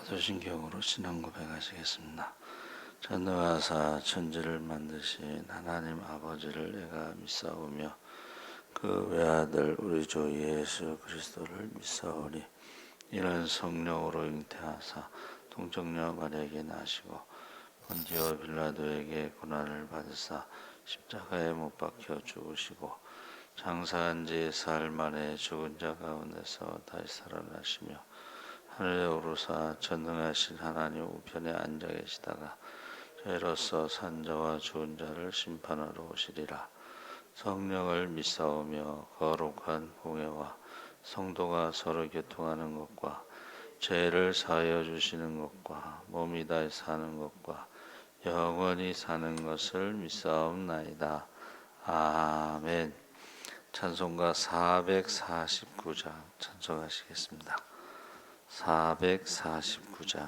사도신경으로 신앙 고백하시겠습니다. 전능하사 천지를 만드신 하나님 아버지를 내가 믿사오며 그 외아들 우리 주 예수 그리스도를 믿사오니 이는 성령으로 잉태하사 동정녀 마리아에게 나시고 본디오 빌라도에게 고난을 받으사 십자가에 못 박혀 죽으시고 장사한 지 사흘 만에 죽은 자 가운데서 다시 살아나시며 하늘에 오르사 전능하신 하나님 우편에 앉아 계시다가 저희로서 산자와 죽은 자를 심판하러 오시리라. 성령을 믿사오며 거룩한 공예와 성도가 서로 교통하는 것과 죄를 사하여 주시는 것과 몸이 다시 사는 것과 영원히 사는 것을 믿사옵나이다. 아멘. 찬송가 449장 찬송하시겠습니다. 449장.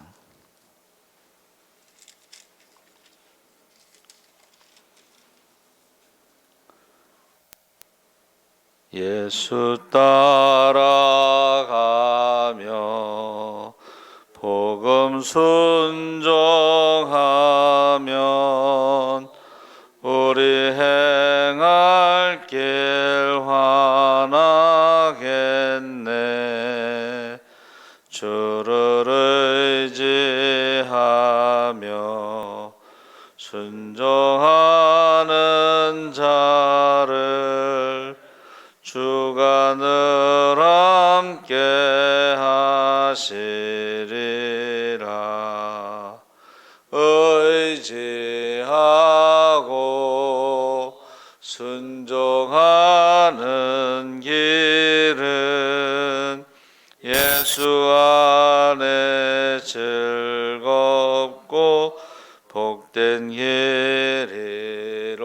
예수 따라가며 복음 순종하면 우리 행할 길 환하겠네. 주를 의지하며 순종하는 자를 주가 늘 함께 하시리라. 의지하고 순종하는 길은 예수 안에 즐겁고 복된 길이로다.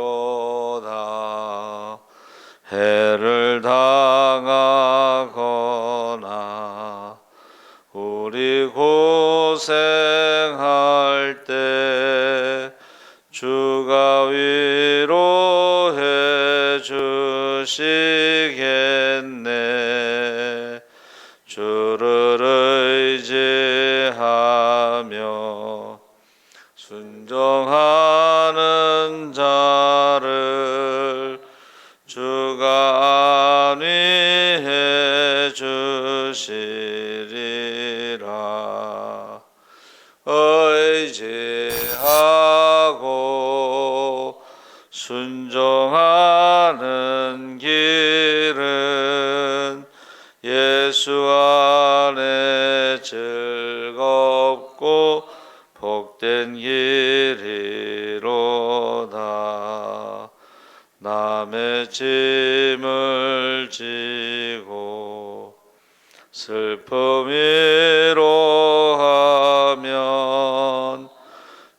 해를 당하거나 우리 고생할 때 주가 위로해 주시겠네. 주를 의지하며 순종하는 자를 주가 안위해 주시리라. 의지하고 순종하는 길은 예수 안에 즐겁고 복된 길이로다. 남의 짐을 지고 슬픔 위로하면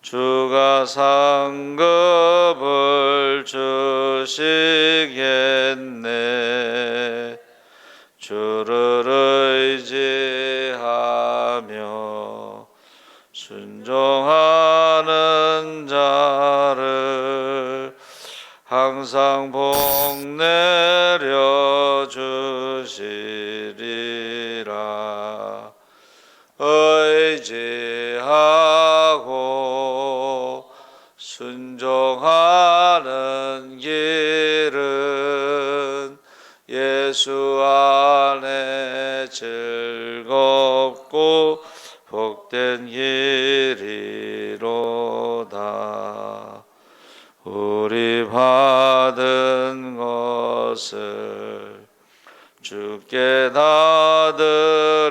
주가 상급을 주시겠네. 주를 의지하며 순종하는 자를 항상 복 내려 주시리라. 의지하고 순종하는 길은 예수 안에 즐겁고 복된 길이로다. 우리 받은 것을 주께 다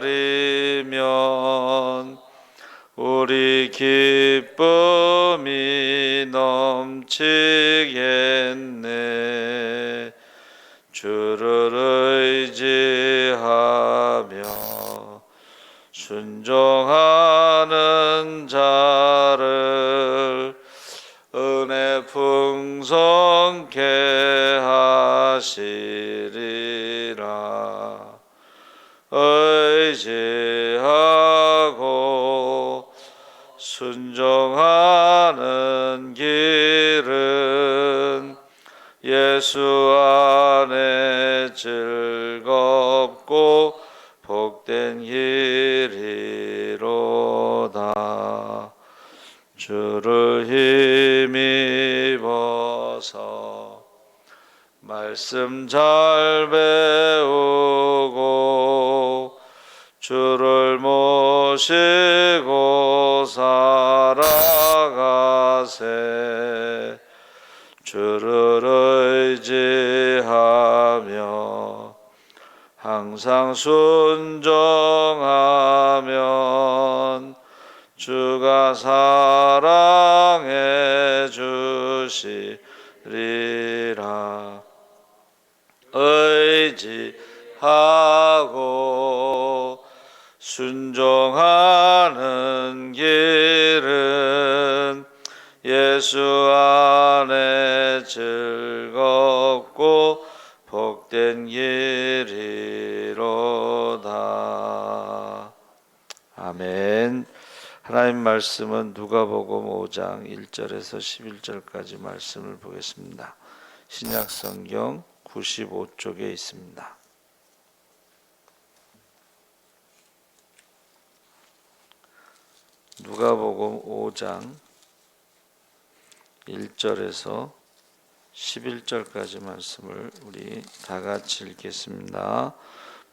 드리면 우리 기쁨이 넘치겠네. 주를 의지하며 순종하는 자를 은혜 풍성케 하시리라. 의지하고 순종하는 길은 예수 안에 즐겁고 복된 길이로다. 되리로다. 주를 힘입어서 말씀 잘 배우고 주를 모시고 살아가세. 주를 의지하며 항상 순종하면 주가 사랑해 주시리라. 의지하고 순종하는 길은 예수 안에 즐겁고 복된 길이로다. 아멘. 하나님 말씀은 누가복음 5장 1절에서 11절까지 말씀을 보겠습니다. 신약성경 95쪽에 있습니다. 누가복음 5장 1절에서 11절까지 말씀을 우리 다 같이 읽겠습니다.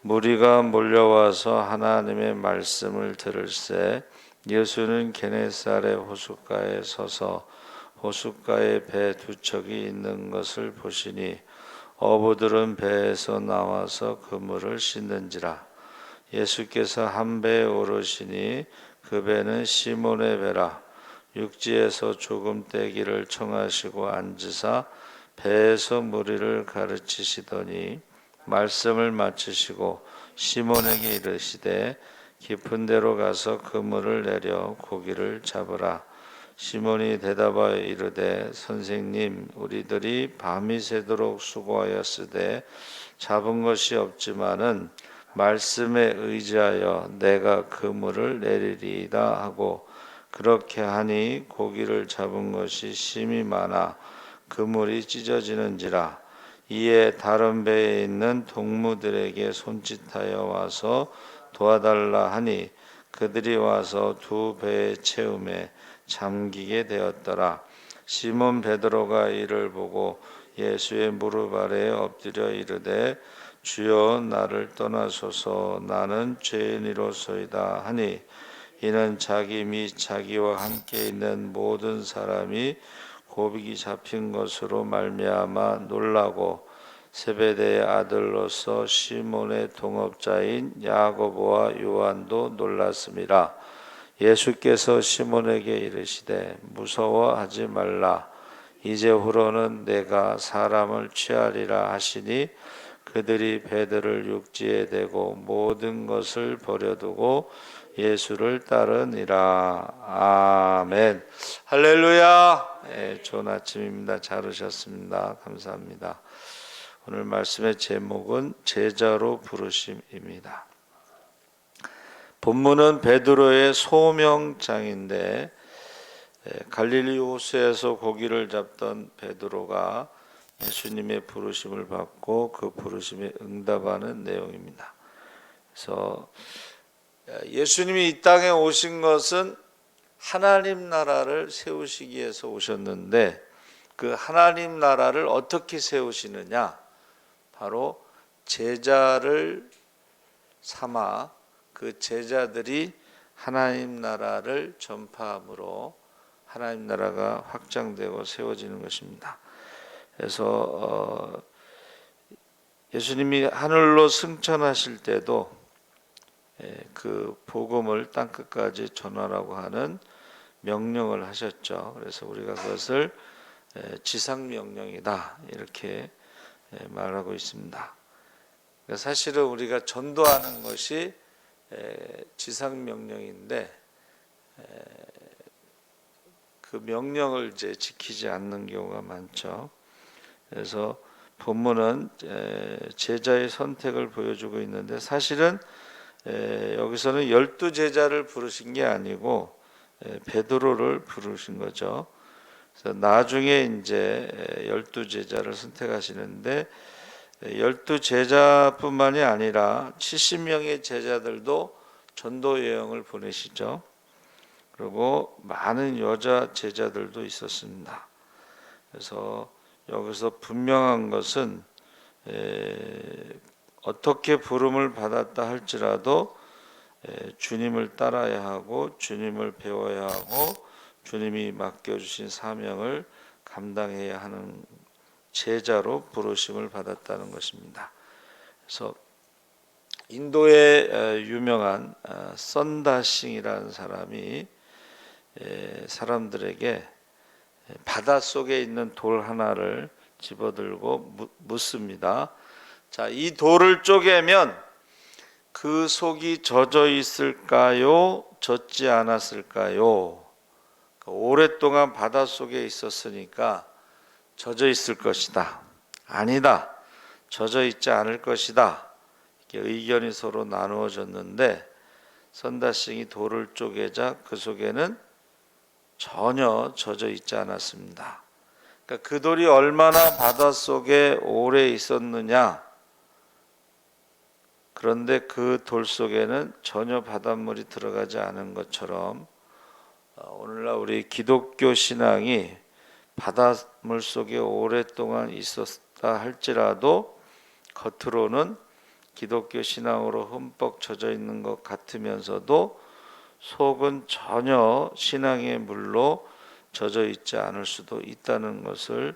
무리가 몰려와서 하나님의 말씀을 들을새 예수는 게네사렛 호숫가에 서서 호숫가에 배 두 척이 있는 것을 보시니 어부들은 배에서 나와서 그물을 씻는지라. 예수께서 한 배에 오르시니 그 배는 시몬의 배라. 육지에서 조금 떼기를 청하시고 앉으사 배에서 무리를 가르치시더니 말씀을 마치시고 시몬에게 이르시되 깊은 데로 가서 그물을 내려 고기를 잡으라. 시몬이 대답하여 이르되 선생님, 우리들이 밤이 새도록 수고하였으되 잡은 것이 없지만은 말씀에 의지하여 내가 그물을 내리리이다 하고 그렇게 하니 고기를 잡은 것이 심히 많아 그물이 찢어지는지라. 이에 다른 배에 있는 동무들에게 손짓하여 와서 도와달라 하니 그들이 와서 두 배의 채움에 잠기게 되었더라. 시몬 베드로가 이를 보고 예수의 무릎 아래에 엎드려 이르되 주여 나를 떠나소서 나는 죄인이로소이다 하니 이는 자기 및 자기와 함께 있는 모든 사람이 고비가 잡힌 것으로 말미암아 놀라고 세베대의 아들로서 시몬의 동업자인 야고보와 요한도 놀랐음이라. 예수께서 시몬에게 이르시되 무서워하지 말라. 이제후로는 내가 사람을 취하리라 하시니 그들이 배들을 육지에 대고 모든 것을 버려두고 예수를 따르니라. 아멘. 할렐루야. 좋은 아침입니다. 잘 오셨습니다. 감사합니다. 오늘 말씀의 제목은 제자로 부르심입니다. 본문은 베드로의 소명장인데 갈릴리 호수에서 고기를 잡던 베드로가 예수님의 부르심을 받고 그 부르심에 응답하는 내용입니다. 그래서 예수님이 이 땅에 오신 것은 하나님 나라를 세우시기 위해서 오셨는데 그 하나님 나라를 어떻게 세우시느냐? 바로 제자를 삼아 그 제자들이 하나님 나라를 전파함으로 하나님 나라가 확장되고 세워지는 것입니다. 그래서 예수님이 하늘로 승천하실 때도 그 복음을 땅끝까지 전하라고 하는 명령을 하셨죠. 그래서 우리가 그것을 지상명령이다 이렇게 말하고 있습니다. 사실은 우리가 전도하는 것이 지상명령인데 그 명령을 이제 지키지 않는 경우가 많죠. 그래서 본문은 제자의 선택을 보여주고 있는데 사실은 여기서는 12제자를 부르신 게 아니고 베드로를 부르신 거죠. 그래서 나중에 이제 12제자를 선택하시는데 12제자뿐만이 아니라 70명의 제자들도 전도 여행을 보내시죠. 그리고 많은 여자 제자들도 있었습니다. 그래서 여기서 분명한 것은 어떻게 부름을 받았다 할지라도 주님을 따라야 하고 주님을 배워야 하고 주님이 맡겨주신 사명을 감당해야 하는 제자로 부르심을 받았다는 것입니다. 그래서 인도의 유명한 선다싱이라는 사람이 사람들에게 바닷속에 있는 돌 하나를 집어들고 묻습니다. 자, 이 돌을 쪼개면 그 속이 젖어 있을까요? 젖지 않았을까요? 오랫동안 바닷속에 있었으니까 젖어 있을 것이다. 아니다. 젖어 있지 않을 것이다. 이렇게 의견이 서로 나누어졌는데 선다싱이 돌을 쪼개자 그 속에는 전혀 젖어 있지 않았습니다. 그러니까 그 돌이 얼마나 바닷속에 오래 있었느냐. 그런데 그 돌 속에는 전혀 바닷물이 들어가지 않은 것처럼 오늘날 우리 기독교 신앙이 바닷물 속에 오랫동안 있었다 할지라도 겉으로는 기독교 신앙으로 흠뻑 젖어 있는 것 같으면서도 속은 전혀 신앙의 물로 젖어 있지 않을 수도 있다는 것을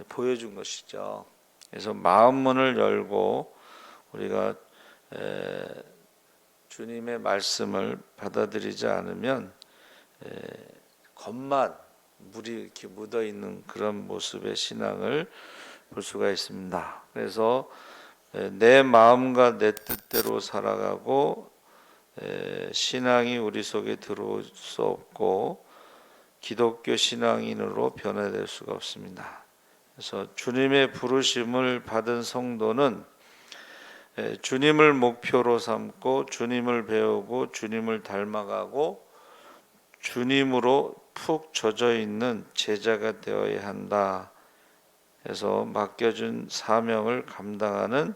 보여준 것이죠. 그래서 마음 문을 열고 우리가 주님의 말씀을 받아들이지 않으면 겉만 물이 이렇게 묻어 있는 그런 모습의 신앙을 볼 수가 있습니다. 그래서 내 마음과 내 뜻대로 살아가고 신앙이 우리 속에 들어올 수 없고 기독교 신앙인으로 변화될 수가 없습니다. 그래서 주님의 부르심을 받은 성도는 주님을 목표로 삼고 주님을 배우고 주님을 닮아가고 주님으로 푹 젖어 있는 제자가 되어야 한다. 해서 맡겨준 사명을 감당하는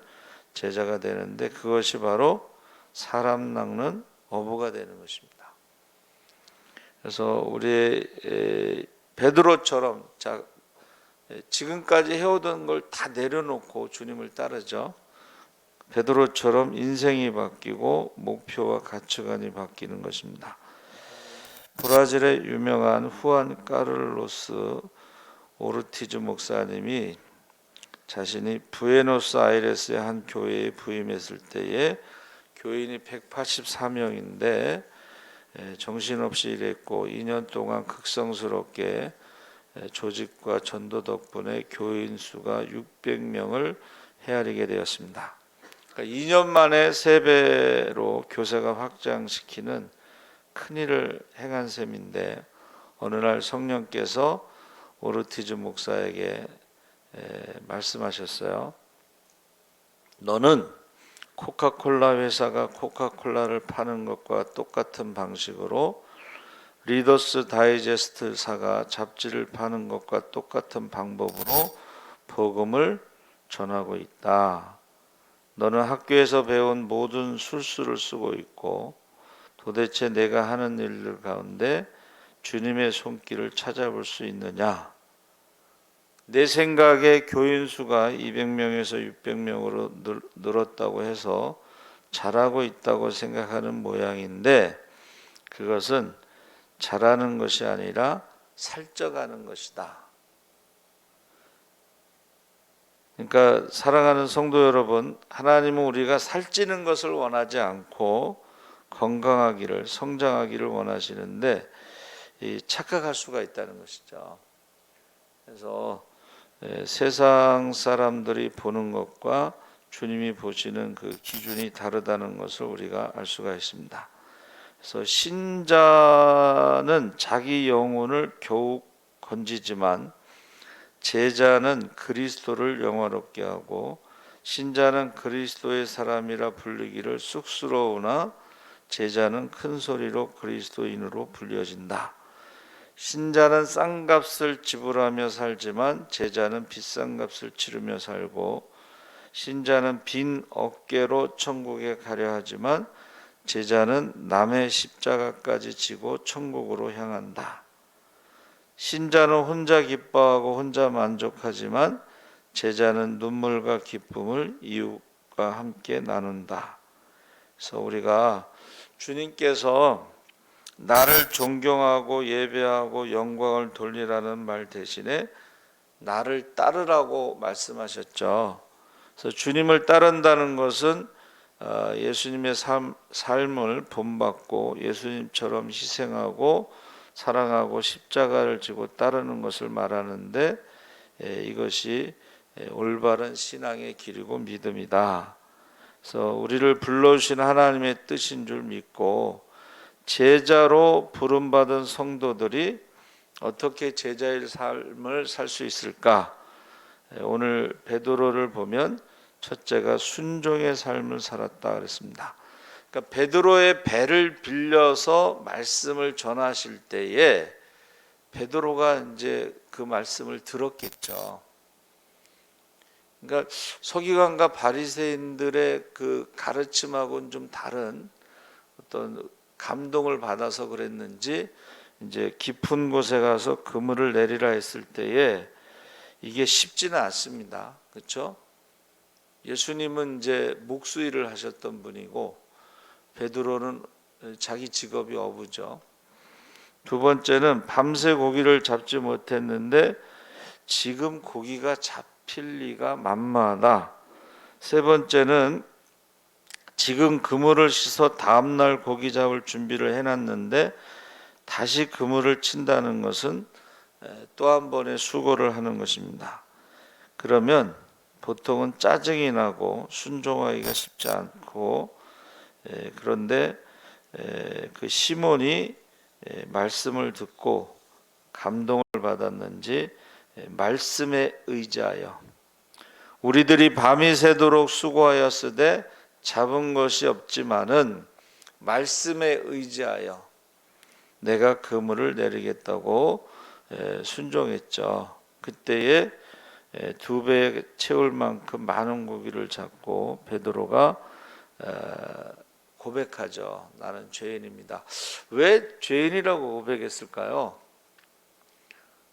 제자가 되는데 그것이 바로 사람 낚는 어부가 되는 것입니다. 그래서 우리 베드로처럼 지금까지 해오던 걸 다 내려놓고 주님을 따르죠. 베드로처럼 인생이 바뀌고 목표와 가치관이 바뀌는 것입니다. 브라질의 유명한 후안 카를로스 오르티즈 목사님이 자신이 부에노스아이레스의 한 교회에 부임했을 때에 교인이 184명인데 정신없이 일했고 2년 동안 극성스럽게 조직과 전도 덕분에 교인 수가 600명을 헤아리게 되었습니다. 그러니까 2년 만에 3배로 교사가 확장시키는 큰일을 행한 셈인데 어느 날 성령께서 오르티즈 목사에게 말씀하셨어요. 너는 코카콜라 회사가 코카콜라를 파는 것과 똑같은 방식으로 리더스 다이제스트사가 잡지를 파는 것과 똑같은 방법으로 복음을 전하고 있다. 너는 학교에서 배운 모든 술수를 쓰고 있고 도대체 내가 하는 일들 가운데 주님의 손길을 찾아볼 수 있느냐? 내 생각에 교인 수가 200명에서 600명으로 늘었다고 해서 잘하고 있다고 생각하는 모양인데 그것은 잘하는 것이 아니라 살쪄가는 것이다. 그러니까 사랑하는 성도 여러분, 하나님은 우리가 살찌는 것을 원하지 않고 건강하기를, 성장하기를 원하시는데 착각할 수가 있다는 것이죠. 그래서 세상 사람들이 보는 것과 주님이 보시는 그 기준이 다르다는 것을 우리가 알 수가 있습니다. 그래서 신자는 자기 영혼을 겨우 건지지만 제자는 그리스도를 영화롭게 하고 신자는 그리스도의 사람이라 불리기를 쑥스러우나 제자는 큰 소리로 그리스도인으로 불려진다. 신자는 싼 값을 지불하며 살지만 제자는 비싼 값을 치르며 살고 신자는 빈 어깨로 천국에 가려 하지만 제자는 남의 십자가까지 지고 천국으로 향한다. 신자는 혼자 기뻐하고 혼자 만족하지만 제자는 눈물과 기쁨을 이웃과 함께 나눈다. 그래서 우리가 주님께서 나를 존경하고 예배하고 영광을 돌리라는 말 대신에 나를 따르라고 말씀하셨죠. 그래서 주님을 따른다는 것은 예수님의 삶을 본받고 예수님처럼 희생하고 사랑하고 십자가를 지고 따르는 것을 말하는데, 이것이 올바른 신앙의 길이고 믿음이다. 그래서 우리를 불러주신 하나님의 뜻인 줄 믿고 제자로 부름받은 성도들이 어떻게 제자의 삶을 살 수 있을까? 오늘 베드로를 보면 첫째가 순종의 삶을 살았다 그랬습니다. 그러니까 베드로의 배를 빌려서 말씀을 전하실 때에 베드로가 이제 그 말씀을 들었겠죠. 그러니까 서기관과 바리새인들의 그 가르침하고는 좀 다른 어떤 감동을 받아서 그랬는지 이제 깊은 곳에 가서 그물을 내리라 했을 때에 이게 쉽지는 않습니다. 그렇죠? 예수님은 이제 목수일을 하셨던 분이고 베드로는 자기 직업이 어부죠. 두 번째는 밤새 고기를 잡지 못했는데 지금 고기가 잡힐 리가 만만하다. 세 번째는 지금 그물을 씻어 다음날 고기 잡을 준비를 해놨는데 다시 그물을 친다는 것은 또 한 번의 수고를 하는 것입니다. 그러면 보통은 짜증이 나고 순종하기가 쉽지 않고, 그런데 그 시몬이 말씀을 듣고 감동을 받았는지 말씀에 의지하여 우리들이 밤이 새도록 수고하였으되 잡은 것이 없지만은 말씀에 의지하여 내가 그물을 내리겠다고 순종했죠. 그때에 2배 채울 만큼 많은 고기를 잡고 베드로가 고백하죠. 나는 죄인입니다. 왜 죄인이라고 고백했을까요?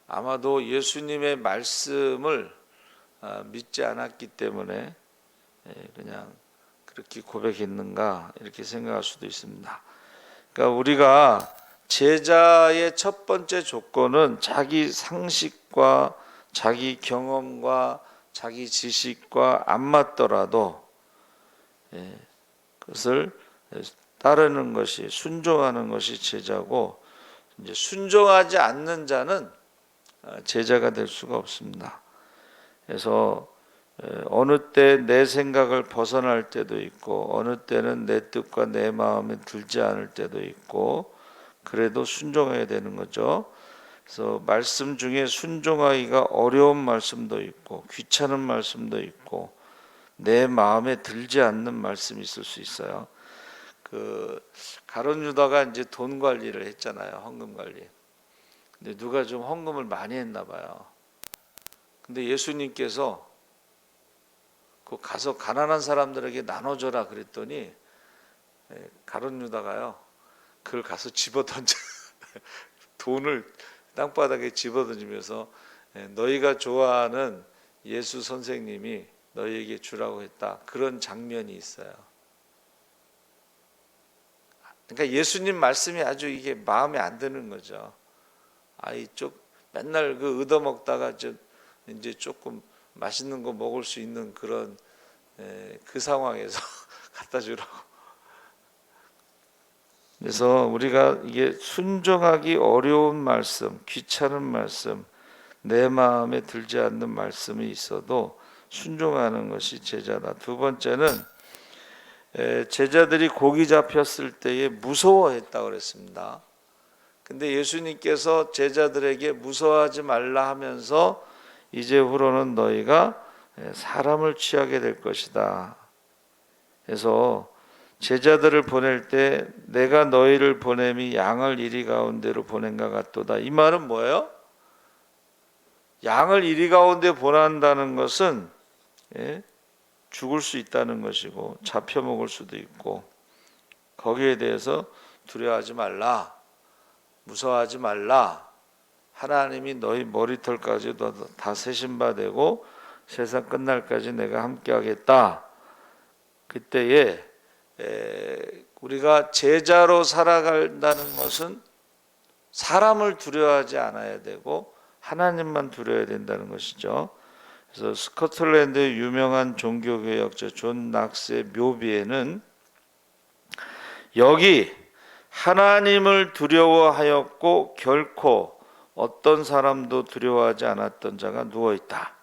아마도 예수님의 말씀을 믿지 않았기 때문에 그냥 그렇게 고백했는가 이렇게 생각할 수도 있습니다. 그러니까 우리가 제자의 첫 번째 조건은 자기 상식과 자기 경험과 자기 지식과 안 맞더라도 그것을 따르는 것이, 순종하는 것이 제자고, 이제 순종하지 않는 자는 제자가 될 수가 없습니다. 그래서 어느 때 내 생각을 벗어날 때도 있고 어느 때는 내 뜻과 내 마음에 들지 않을 때도 있고, 그래도 순종해야 되는 거죠. 그래서 말씀 중에 순종하기가 어려운 말씀도 있고 귀찮은 말씀도 있고 내 마음에 들지 않는 말씀이 있을 수 있어요. 그 가룟 유다가 이제 돈 관리를 했잖아요. 헌금 관리. 근데 누가 좀 헌금을 많이 했나 봐요. 근데 예수님께서 그 가서 가난한 사람들에게 나눠줘라 그랬더니 가룟 유다가요, 그걸 가서 집어던져 돈을 땅바닥에 집어던지면서 너희가 좋아하는 예수 선생님이 너희에게 주라고 했다, 그런 장면이 있어요. 그러니까 예수님 말씀이 아주 이게 마음에 안 드는 거죠. 이쪽 맨날 그 얻어먹다가 이제 조금 맛있는 거 먹을 수 있는 그런 그 상황에서 갖다 주라고. 그래서 우리가 이게 순종하기 어려운 말씀, 귀찮은 말씀, 내 마음에 들지 않는 말씀이 있어도 순종하는 것이 제자다. 두 번째는 제자들이 고기 잡혔을 때에 무서워했다고 그랬습니다. 근데 예수님께서 제자들에게 무서워하지 말라 하면서 이제후로는 너희가 사람을 취하게 될 것이다. 그래서 제자들을 보낼 때 내가 너희를 보냄이 양을 이리 가운데로 보낸가 같도다. 이 말은 뭐예요? 양을 이리 가운데 보낸다는 것은 죽을 수 있다는 것이고 잡혀 먹을 수도 있고 거기에 대해서 두려워하지 말라, 무서워하지 말라. 하나님이 너희 머리털까지도 다 세신 바 되고 세상 끝날까지 내가 함께하겠다. 그때에 우리가 제자로 살아간다는 것은 사람을 두려워하지 않아야 되고 하나님만 두려워야 된다는 것이죠. 그래서 스코틀랜드의 유명한 종교개혁자 존 낙스의 묘비에는 여기 하나님을 두려워하였고 결코 어떤 사람도 두려워하지 않았던 자가 누워있다.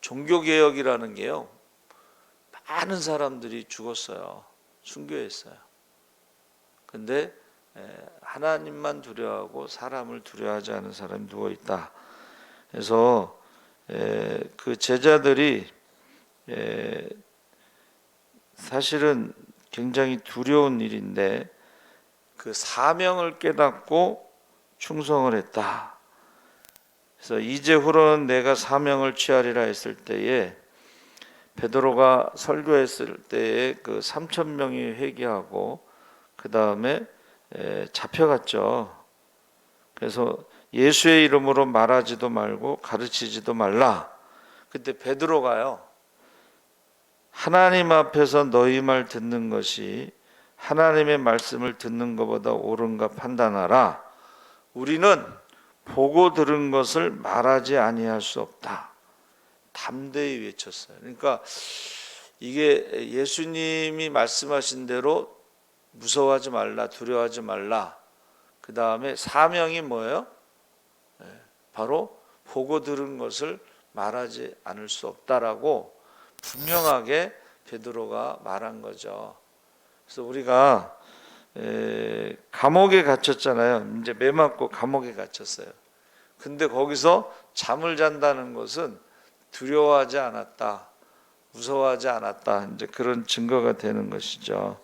종교개혁이라는 게요, 많은 사람들이 죽었어요. 순교했어요. 근데 하나님만 두려워하고 사람을 두려워하지 않은 사람이 누워있다. 그래서 그 제자들이 사실은 굉장히 두려운 일인데 그 사명을 깨닫고 충성을 했다. 그래서 이제후로는 내가 사명을 취하리라 했을 때에 베드로가 설교했을 때에 그 3,000명이 회개하고 그 다음에 잡혀갔죠. 그래서 예수의 이름으로 말하지도 말고 가르치지도 말라. 그때 베드로가요, 하나님 앞에서 너희 말 듣는 것이 하나님의 말씀을 듣는 것보다 옳은가 판단하라. 우리는 보고 들은 것을 말하지 아니할 수 없다. 담대히 외쳤어요. 그러니까 이게 예수님이 말씀하신 대로 무서워하지 말라, 두려워하지 말라. 그 다음에 사명이 뭐예요? 바로 보고 들은 것을 말하지 않을 수 없다라고 분명하게 베드로가 말한 거죠. 그래서 우리가 감옥에 갇혔잖아요. 이제 매 맞고 감옥에 갇혔어요. 근데 거기서 잠을 잔다는 것은 두려워하지 않았다, 무서워하지 않았다, 이제 그런 증거가 되는 것이죠.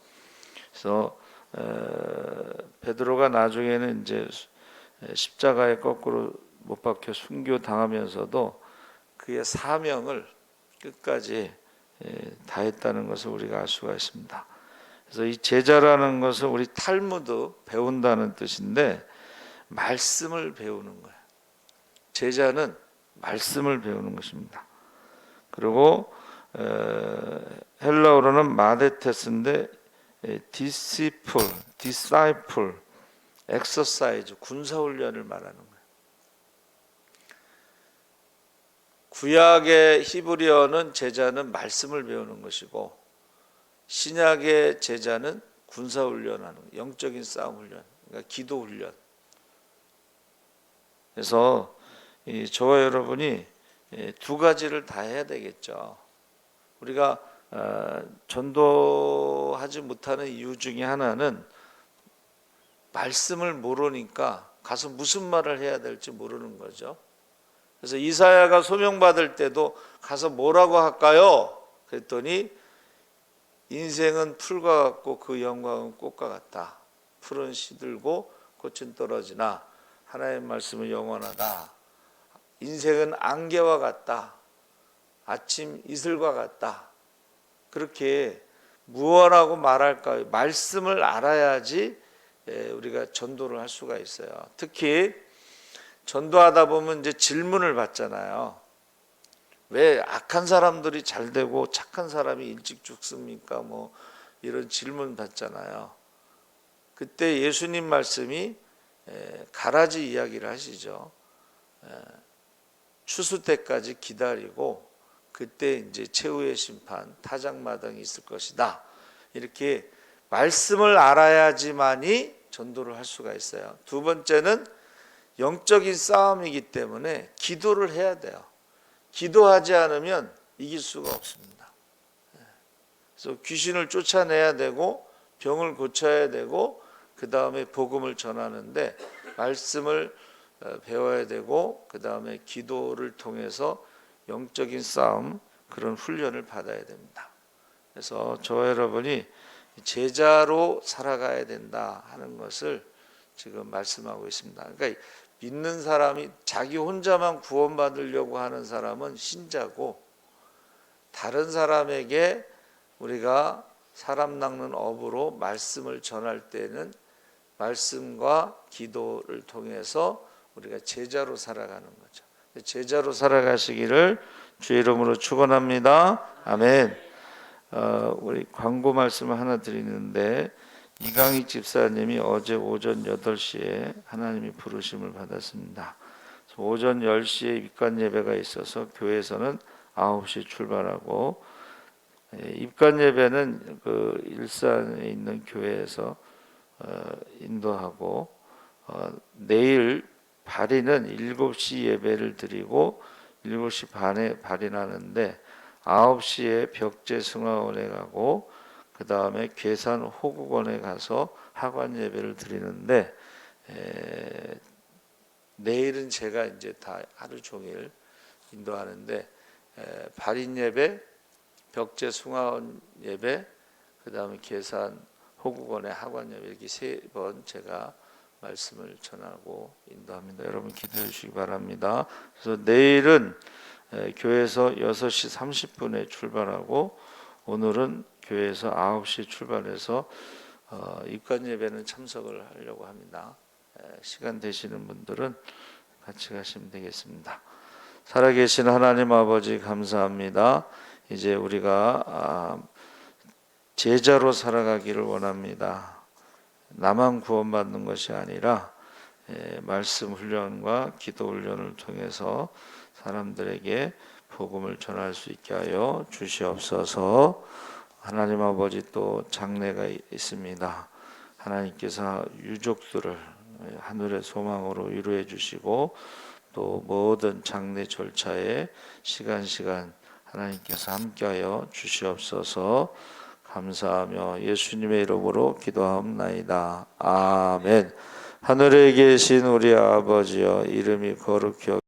그래서 베드로가 나중에는 이제 십자가에 거꾸로 못 박혀 순교 당하면서도 그의 사명을 끝까지 다했다는 것을 우리가 알 수가 있습니다. 그래서 이 제자라는 것은 우리 탈무드 배운다는 뜻인데 말씀을 배우는 거예요. 제자는 말씀을 배우는 것입니다. 그리고 헬라어로는 마데테스인데 disciple, exercise, 군사훈련을 말하는 거예요. 구약의 히브리어는 제자는 말씀을 배우는 것이고 신약의 제자는 군사훈련하는 거예요. 영적인 싸움훈련, 그러니까 기도훈련. 그래서 저와 여러분이 두 가지를 다 해야 되겠죠. 우리가 전도하지 못하는 이유 중에 하나는 말씀을 모르니까 가서 무슨 말을 해야 될지 모르는 거죠. 그래서 이사야가 소명받을 때도 가서 뭐라고 할까요? 그랬더니 인생은 풀과 같고 그 영광은 꽃과 같다. 풀은 시들고 꽃은 떨어지나 하나님의 말씀은 영원하다. 인생은 안개와 같다. 아침 이슬과 같다. 그렇게 무엇라고 말할까요? 말씀을 알아야지 우리가 전도를 할 수가 있어요. 특히 전도하다 보면 이제 질문을 받잖아요. 왜 악한 사람들이 잘 되고 착한 사람이 일찍 죽습니까? 뭐 이런 질문 받잖아요. 그때 예수님 말씀이 가라지 이야기를 하시죠. 추수 때까지 기다리고 그때 이제 최후의 심판, 타작마당이 있을 것이다. 이렇게 말씀을 알아야지만이 전도를 할 수가 있어요. 두 번째는 영적인 싸움이기 때문에 기도를 해야 돼요. 기도하지 않으면 이길 수가 없습니다. 그래서 귀신을 쫓아내야 되고 병을 고쳐야 되고 그 다음에 복음을 전하는데 말씀을 배워야 되고 그 다음에 기도를 통해서 영적인 싸움, 그런 훈련을 받아야 됩니다. 그래서 저와 여러분이 제자로 살아가야 된다 하는 것을 지금 말씀하고 있습니다. 그러니까 믿는 사람이 자기 혼자만 구원받으려고 하는 사람은 신자고 다른 사람에게 우리가 사람 낚는 업으로 말씀을 전할 때는 말씀과 기도를 통해서 우리가 제자로 살아가는 거죠. 제자로 살아가시기를 주의 이름으로 축원합니다. 아멘. 우리 광고 말씀을 하나 드리는데 이강희 집사님이 어제 오전 8시에 하나님이 부르심을 받았습니다. 오전 10시에 입관 예배가 있어서 교회에서는 9시 출발하고, 입관 예배는 그 일산에 있는 교회에서 인도하고, 내일 발인은 7시 예배를 드리고 7시 반에 발인하는데 9시에 벽제승화원에 가고 그 다음에 괴산 호국원에 가서 하관 예배를 드리는데, 내일은 제가 이제 다 하루 종일 인도하는데, 발인 예배, 벽제승화원 예배, 그 다음에 괴산 호국원의 하관 예배, 이렇게 3번 제가 말씀을 전하고 인도합니다. 여러분 기도해 주시기 바랍니다. 그래서 내일은 교회에서 6시 30분에 출발하고 오늘은 교회에서 9시 출발해서 입관 예배는 참석을 하려고 합니다. 시간 되시는 분들은 같이 가시면 되겠습니다. 살아계신 하나님 아버지 감사합니다. 이제 우리가 제자로 살아가기를 원합니다. 나만 구원받는 것이 아니라 말씀 훈련과 기도 훈련을 통해서 사람들에게 복음을 전할 수 있게 하여 주시옵소서. 하나님 아버지, 또 장래가 있습니다. 하나님께서 유족들을 하늘의 소망으로 위로해 주시고 또 모든 장례 절차에 시간 하나님께서 함께하여 주시옵소서. 감사하며 예수님의 이름으로 기도하옵나이다. 아멘. 하늘에 계신 우리 아버지여, 이름이 거룩히